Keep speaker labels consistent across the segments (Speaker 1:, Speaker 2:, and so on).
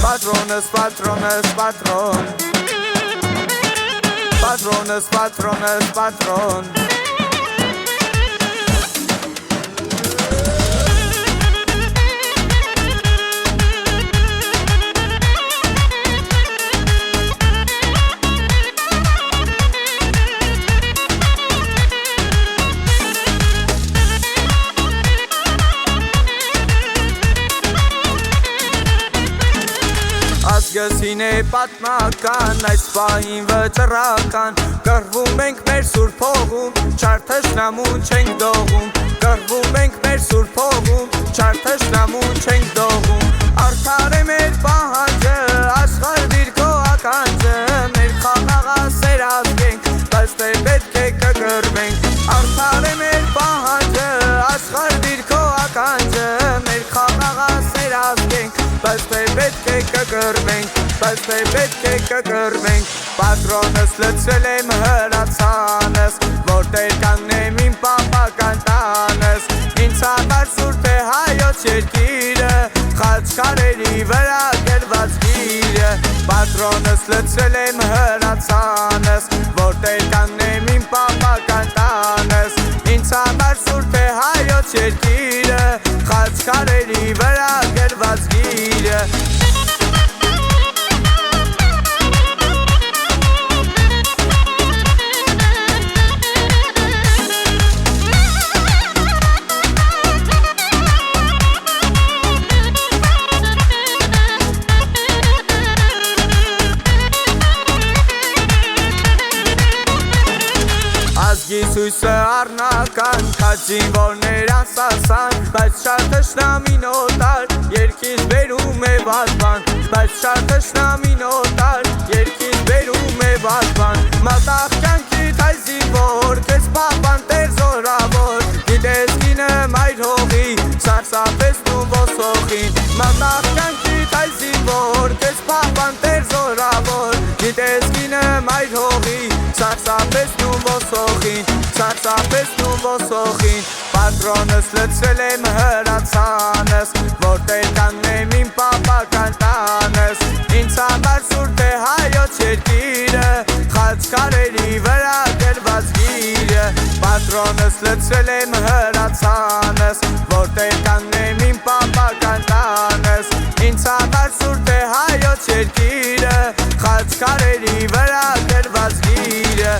Speaker 1: Patronus, patronus, patron. Patronus, patronus, patron. Ազգասին է պատմական, այս պահին վճռական Կռվում ենք մեր սուրբ հողում, չար թշնամուն չենք դողում Կռվում ենք մեր սուրբ հողում, չար թշնամուն չենք դողում Արդար է մեր պահանջը, աշխարհ դիրքո ականջը Մեր խաղաղասեր ազգ ենք, բայց թե պետք է կկռվենք Արդար է մեր պահանջը, աշխարհ դիրքո ականջը Մեր խաղաղասեր ազգ ենք, բայց թե պետք է կկռվենք Բայց թե պետք է կկռվենք Պատրոնս լցրել եմ հրացանս Որտեղ կանգնեմ իմ պապական տանս Ինձ համար սուրբ է հայոց երկիրը Խաչքարերի վրա գրված գիրը Պատրոնս լցրել եմ հրացանս Որտեղ կանգնեմ իմ պապական տանս Ինձ համար սուրբ է հայոց երկիրը Խաչքարերի վրա գրված գիրը Ազգի սույսը առնական, քաջին որներ անսասան Բայց շատ թշնամին օտար, երկից բերում է վազբան Բայց շատ թշնամին օտար, երկից բերում է վազբան Մատաղ կյանքիդ հայ զինվոր, քեզ պապան տեր զորավոր Գիտես կինը մայր հողի, սարսափեցնում ոսոխին Մատաղ կյանքիդ հայ զինվոր, քեզ պապան տեր զորավոր Գիտես կինը մայր հողի, սարսափեցնում ոսոխին Սարսափեցնում ոսոխին Պատրոնս լցրել եմ հրացանս Որտեղ կանգնեմ իմ պապական տանս Ինձ համար սուրբ է հայոց երկիրը Խաչքարերի վրա գրված գիրը Պատրոնս լցրել եմ հրացանս Որտեղ կանգնեմ իմ պապական տանս Ինձ համար սուրբ է հայոց երկիրը Խաչքարերի վրա գրված գիրը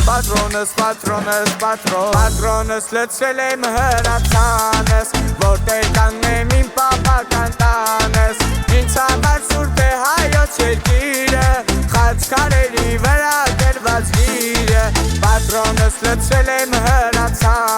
Speaker 1: Patronus, patronus, patron Patronus լցրել եմ հրացանս Որտեղ կանգնեմ իմ պապական տանս Ինձ համար սուրբ է հայոց երկիրը Խաչքարերի վրա գրված գիրը Patronus լցրել եմ հրացանս